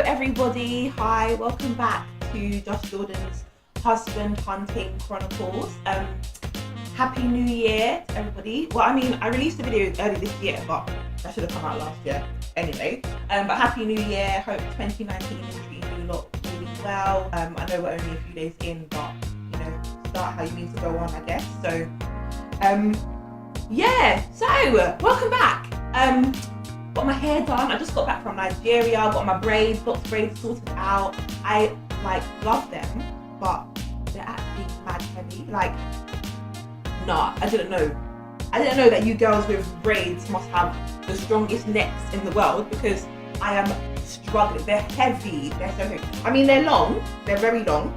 everybody, hi, welcome back to Josh Jordan's Husband Hunting Chronicles. Happy New Year to everybody. Well, I mean, I released a video early this year, but that should have come out last year anyway. But Happy New Year, hope 2019 is treating you lot really well. I know we're only a few days in, but you know, start how you need to go on, I guess. So, welcome back. Got my hair done. I just got back from Nigeria. Got my braids, got the braids sorted out. I love them, but they're actually mad heavy. I didn't know. I didn't know that you girls with braids must have the strongest necks in the world, because I am struggling. They're heavy. They're so heavy. I mean, they're long. They're very long.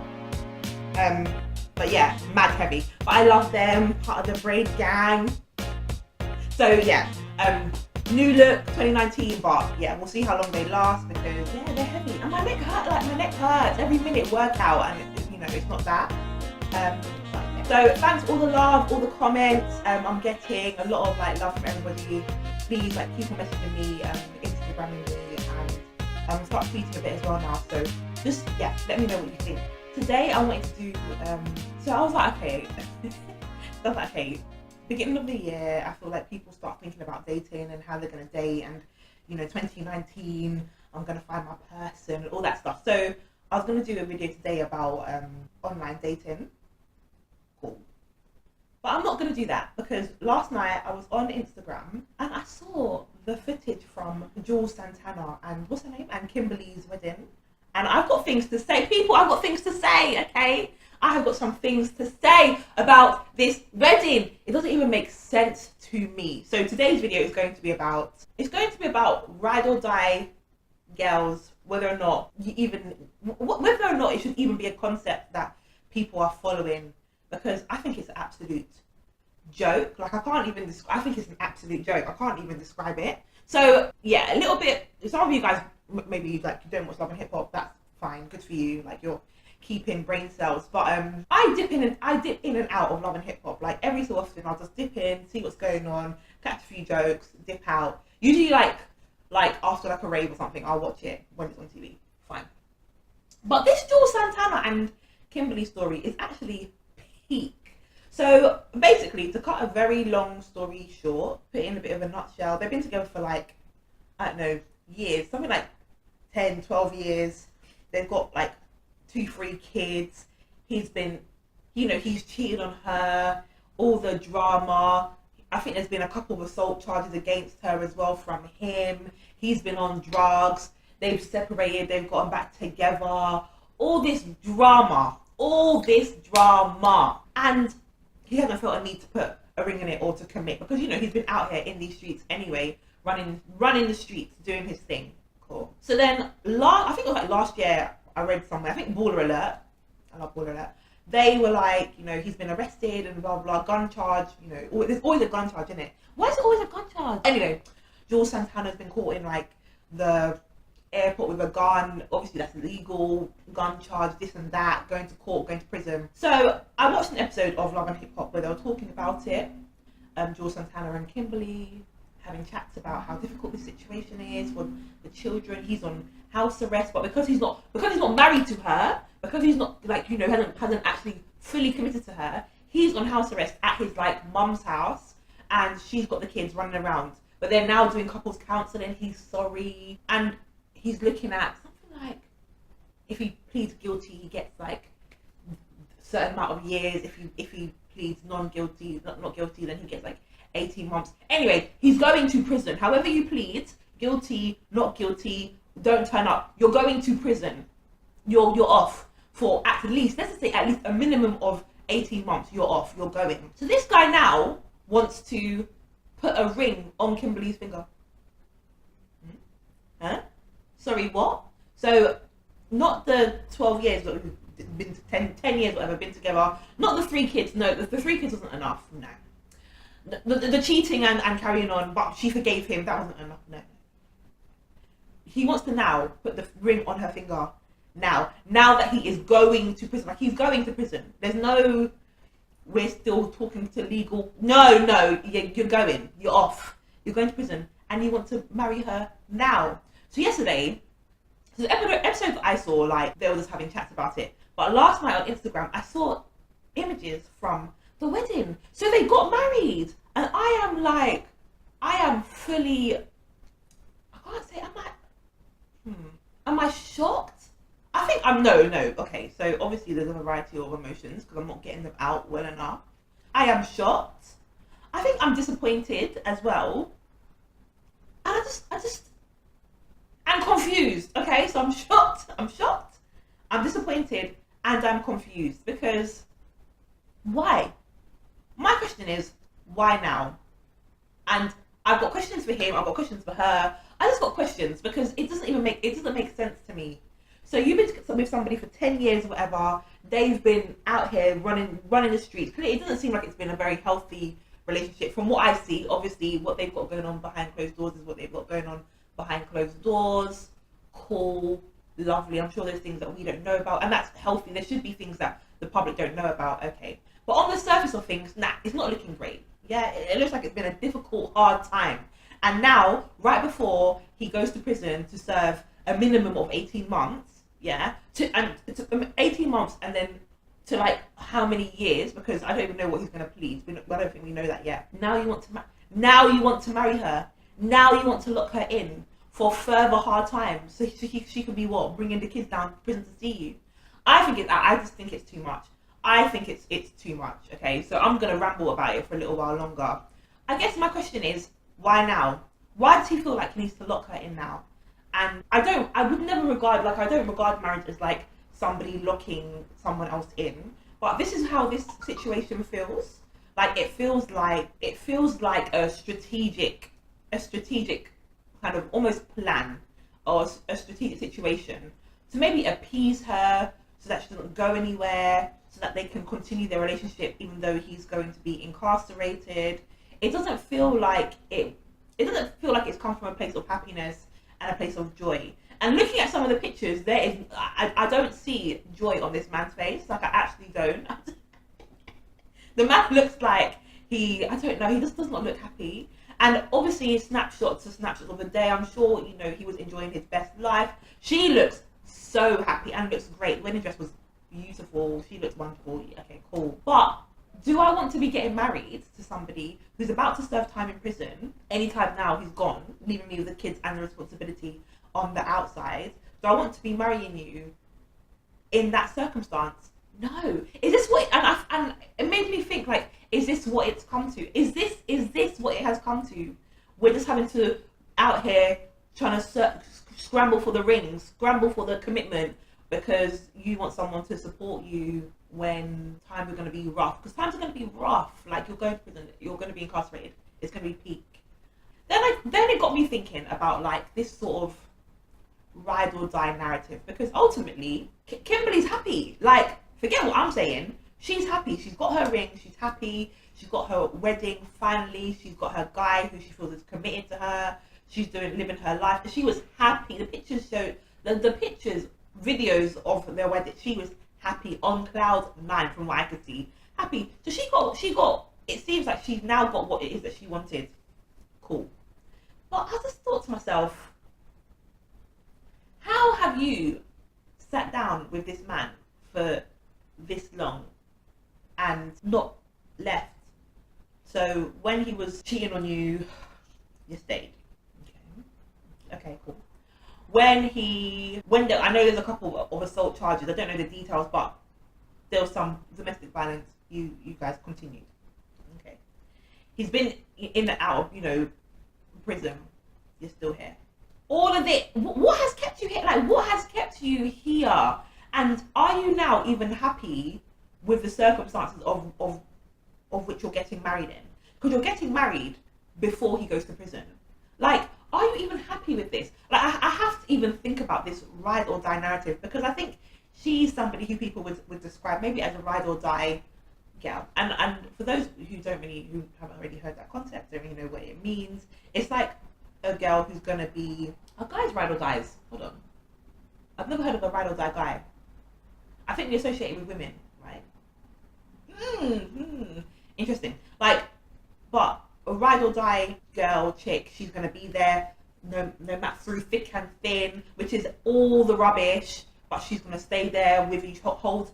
But yeah, mad heavy. But I love them. Part of the braid gang. So yeah. New look 2019, but yeah, we'll see how long they last, because yeah, they're heavy and my neck hurts every minute workout, and it's not that. So thanks all the love, all the comments. I'm getting a lot of love from everybody. Please keep on messaging me, Instagramming me, and start tweeting a bit as well now. So just let me know what you think. Today I wanted to do so I was like, okay, beginning of the year, I feel like people start thinking about dating and how they're going to date, and 2019 I'm going to find my person, all that stuff. So I was going to do a video today about online dating. Cool. But I'm not going to do that, because last night I was on Instagram and I saw the footage from Jules Santana and what's her name, and Kimberly's wedding, and I've got things to say. People, I've got things to say, okay? I have got some things to say about this wedding. It doesn't even make sense to me. So today's video is going to be about, ride or die girls, whether or not it should even be a concept that people are following, because I think it's an absolute joke. I think it's an absolute joke. I can't even describe it. So yeah, a little bit, some of you guys maybe you don't watch Love and Hip Hop, that's fine, good for you, you're keeping brain cells, but I dip in and out of Love and Hip Hop. Every so often I'll just dip in, see what's going on, catch a few jokes, dip out. Usually after a rave or something, I'll watch it when it's on TV. Fine. But this Jules Santana and Kimberly story is actually peak. So basically, to cut a very long story short, put it in a bit of a nutshell, they've been together for I don't know, years, something like 10, 12 years. They've got 2-3 kids. He's been, he's cheated on her, all the drama. I think there's been a couple of assault charges against her as well from him. He's been on drugs. They've separated. They've gotten back together. All this drama. And he hasn't felt a need to put a ring in it or to commit, because, he's been out here in these streets anyway, running the streets, doing his thing. Cool. So then, I think it was last year, I read somewhere, I think Baller Alert, I love Baller Alert, they were he's been arrested and blah blah, gun charge, there's always a gun charge, in it. Why is it always a gun charge? Anyway, Jules Santana's been caught in the airport with a gun. Obviously that's illegal, gun charge, this and that, going to court, going to prison. So I watched an episode of Love and Hip Hop where they were talking about it, Jules Santana and Kimberly having chats about how difficult this situation is for the children. He's on house arrest, but because he's not married to her, because he's not hasn't actually fully committed to her, he's on house arrest at his mum's house, and she's got the kids running around. But they're now doing couples counselling. He's sorry, and he's looking at something if he pleads guilty, he gets a certain amount of years. If he pleads not guilty, then he gets 18 months. Anyway, he's going to prison. However you plead, guilty, not guilty, don't turn up, you're going to prison. You're off for at least a minimum of 18 months. You're off, you're going. So this guy now wants to put a ring on Kimberly's finger. Huh? Sorry, what? So not the 12 years that we've been 10 years, whatever, been together. Not the 3 kids. No, the 3 kids wasn't enough. No. The cheating and carrying on, but she forgave him. That wasn't enough. No. He wants to now put the ring on her finger. Now that he is going to prison, he's going to prison. There's no, we're still talking to legal. No, you're going. You're off. You're going to prison, and you want to marry her now. So yesterday, So the episodes I saw, like, they were just having chats about it. But last night on Instagram, I saw images from the wedding. So they got married. And I am like, I am fully, I can't say, am I shocked? I think I'm, no, okay. So obviously there's a variety of emotions because I'm not getting them out well enough. I am shocked. I think I'm disappointed as well. And I'm confused. Okay, so I'm shocked. I'm disappointed, and I'm confused because why? My question is why now? And I've got questions for him. I've got questions for her. I just got questions because it doesn't make sense to me. So you've been with somebody for 10 years or whatever. They've been out here running the streets. It doesn't seem like it's been a very healthy relationship from what I see. Obviously, what they've got going on behind closed doors is what they've got going on behind closed doors. Cool, lovely. I'm sure there's things that we don't know about, and that's healthy. There should be things that the public don't know about. Okay, but on the surface of things, nah, it's not looking great. Yeah, it looks like it's been a difficult, hard time. And now, right before he goes to prison to serve a minimum of 18 months, yeah, to 18 months, and then to like how many years? Because I don't even know what he's going to plead. I don't think we know that yet. Now you want to marry her. Now you want to lock her in for further hard times, so she can be what, bringing the kids down to prison to see you. I just think it's too much. I think it's too much. Okay, so I'm gonna ramble about it for a little while longer. I guess my question is, why now? Why does he feel like he needs to lock her in now? And I don't regard marriage as like somebody locking someone else in. But this is how this situation feels. Like it feels like a strategic kind of almost plan or a strategic situation to maybe appease her so that she doesn't go anywhere, so that they can continue their relationship even though he's going to be incarcerated. It doesn't feel like it's come from a place of happiness and a place of joy. And looking at some of the pictures, I don't see joy on this man's face. Like I actually don't. The man looks like he just does not look happy. And obviously snapshots of the day. I'm sure, he was enjoying his best life. She looks so happy and looks great. The wedding dress was beautiful. She looks wonderful. Okay, cool. But do I want to be getting married to somebody who's about to serve time in prison? Anytime now, he's gone, leaving me with the kids and the responsibility on the outside. Do I want to be marrying you in that circumstance? No. Is this what? And it made me think, like, is this what it's come to? Is this what it has come to? We're just having to out here trying to scramble for the rings, scramble for the commitment because you want someone to support you when times are going to be rough. Because times are going to be rough. Like you're going to prison, you're going to be incarcerated. It's going to be peak. Then it got me thinking about like this sort of ride or die narrative because ultimately Kimberly's happy. Like forget what I'm saying. She's happy. She's got her ring. She's happy. She's got her wedding finally. She's got her guy who she feels is committed to her. She's living her life. She was happy. The pictures show the pictures, videos of their wedding. She was happy on cloud 9 from what I could see. Happy. So she got. It seems like she's now got what it is that she wanted. Cool. But I just thought to myself, how have you sat down with this man for this long and not left? So when he was cheating on you, you stayed. Okay, cool. I know there's a couple of assault charges. I don't know the details, but there was some domestic violence. You guys continued. Okay. He's been in and out of, prison. You're still here. All of it. What has kept you here? Like, what has kept you here? And are you now even happy with the circumstances of which you're getting married in? Because you're getting married before he goes to prison. Like, are you even happy with this? Like, I have to even think about this ride or die narrative because I think she's somebody who people would describe maybe as a ride or die girl. And for those who haven't already heard that concept, don't really know what it means. It's like a girl who's gonna be a guy's ride or dies. Hold on, I've never heard of a ride or die guy. I think we associate it with women, right? Interesting. Like, but a ride or die girl chick, she's gonna be there no matter through thick and thin, which is all the rubbish, but she's gonna stay there with you, hold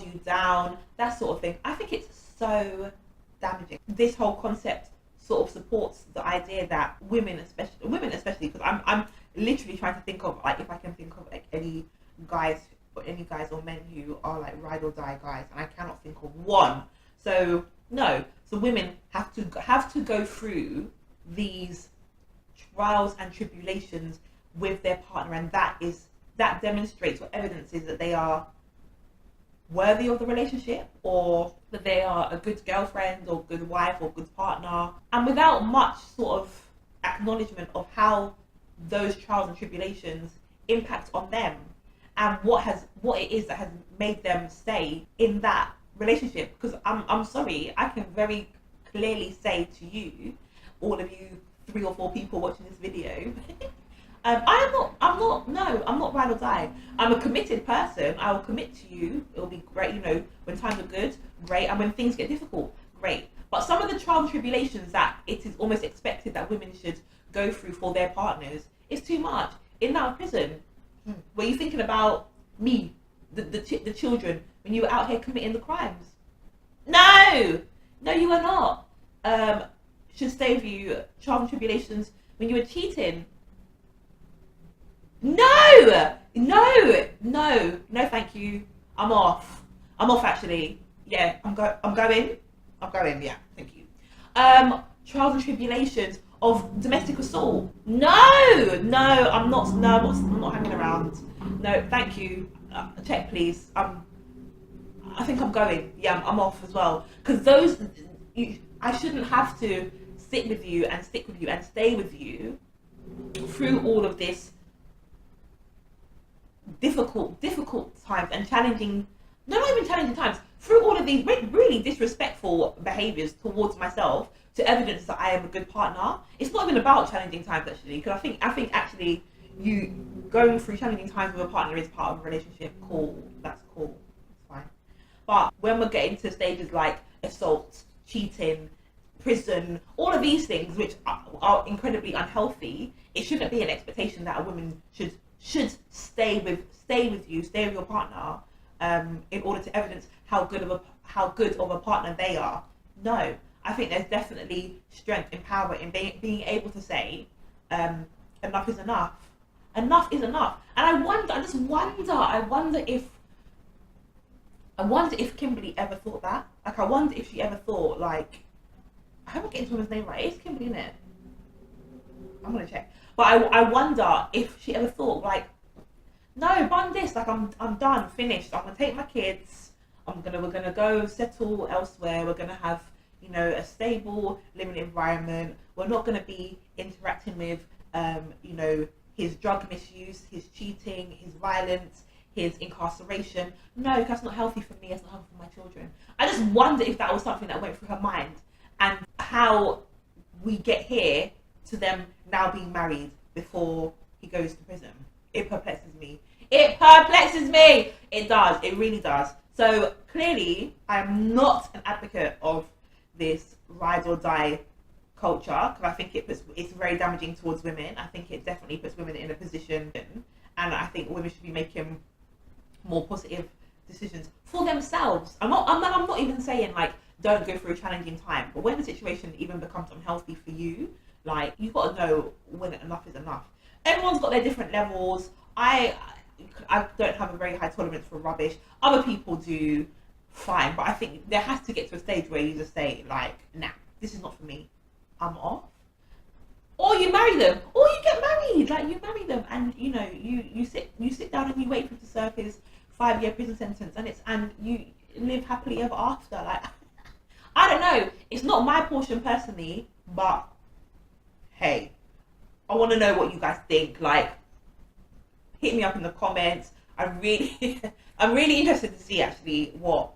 you down, that sort of thing. I think it's so damaging. This whole concept sort of supports the idea that women especially, because I'm literally trying to think of, like, if I can think of like any guys or men who are like ride or die guys, and I cannot think of one. So no, so women have to go through these trials and tribulations with their partner, and that demonstrates or evidences that they are worthy of the relationship, or that they are a good girlfriend or good wife or good partner, and without much sort of acknowledgement of how those trials and tribulations impact on them, and what it is that has made them stay in that relationship. Because I'm sorry, I can very clearly say to you, all of you 3 or 4 people watching this video, I'm not ride or die. I'm a committed person. I will commit to you. It'll be great, when times are good, great, and when things get difficult, great. But some of the trials and tribulations that it is almost expected that women should go through for their partners is too much. In that prison, were you thinking about me, the children, when you were out here committing the crimes? No, you were not. Should stay with you, trials and tribulations when you were cheating. No, thank you. I'm off actually. Yeah, I'm going, yeah, thank you. Trials and tribulations of domestic assault. No, I'm not hanging around. No, thank you. Check please. I think I'm going. Yeah, I'm off as well. Because I shouldn't have to sit with you and stick with you and stay with you through all of this difficult times and challenging, not even challenging times, through all of these really disrespectful behaviours towards myself to evidence that I am a good partner. It's not even about challenging times actually, because I think actually you going through challenging times with a partner is part of a relationship. Cool, that's fine. But when we're getting to stages like assault, cheating, prison, all of these things which are incredibly unhealthy, it shouldn't be an expectation that a woman should stay with your partner in order to evidence how good of a partner they are. No, I think there's definitely strength and power in being able to say enough is enough. Enough is enough. And I wonder if Kimberly ever thought that. Like, I wonder if she ever thought, like, I haven't getting this woman's name right. It's Kimberly, innit? I'm gonna check. But I wonder if she ever thought, like, no, bun this, like, I'm done, finished. I'm gonna take my kids. We're gonna go settle elsewhere. We're gonna have, a stable living environment. We're not gonna be interacting with, his drug misuse, his cheating, his violence, his incarceration. No, that's not healthy for me. That's not healthy for my children. I just wonder if that was something that went through her mind, and how we get here to them now being married before he goes to prison. It perplexes me. It does. It really does. So clearly, I am not an advocate of this ride or die culture, because I think it's very damaging towards women. I think it definitely puts women in a position, and I think women should be making more positive decisions for themselves. I'm not even saying, like, don't go through a challenging time, but when the situation even becomes unhealthy for you, like, you've got to know when enough is enough. Everyone's got their different levels. I don't have a very high tolerance for rubbish. Other people do, fine, but I think there has to get to a stage where you just say, like, nah, this is not for me, I'm off. Or you marry them, or you get married. Like, you marry them, and you sit down and you wait for him to serve his 5-year prison sentence, and you live happily ever after. Like, I don't know. It's not my portion personally, but hey, I want to know what you guys think. Like, hit me up in the comments. I'm really interested to see actually what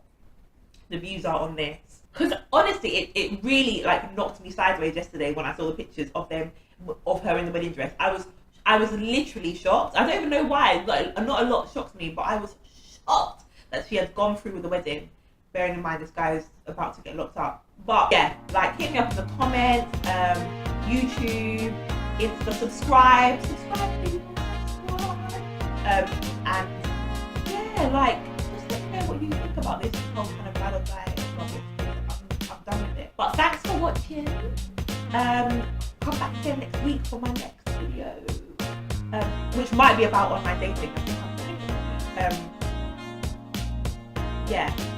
the views are on this. Because honestly, it really, like, knocked me sideways yesterday when I saw the pictures of her in the wedding dress. I was literally shocked. I don't even know why. Like, not a lot shocked me, but I was shocked that she had gone through with the wedding. Bearing in mind this guy is about to get locked up. But yeah, like, hit me up in the comments, YouTube, Insta, subscribe, people, subscribe. And yeah, like, just let me know what you think about this whole kind of lullaby. I'm done with it. But thanks for watching. Come back again next week for my next video, which might be about online dating. Yeah.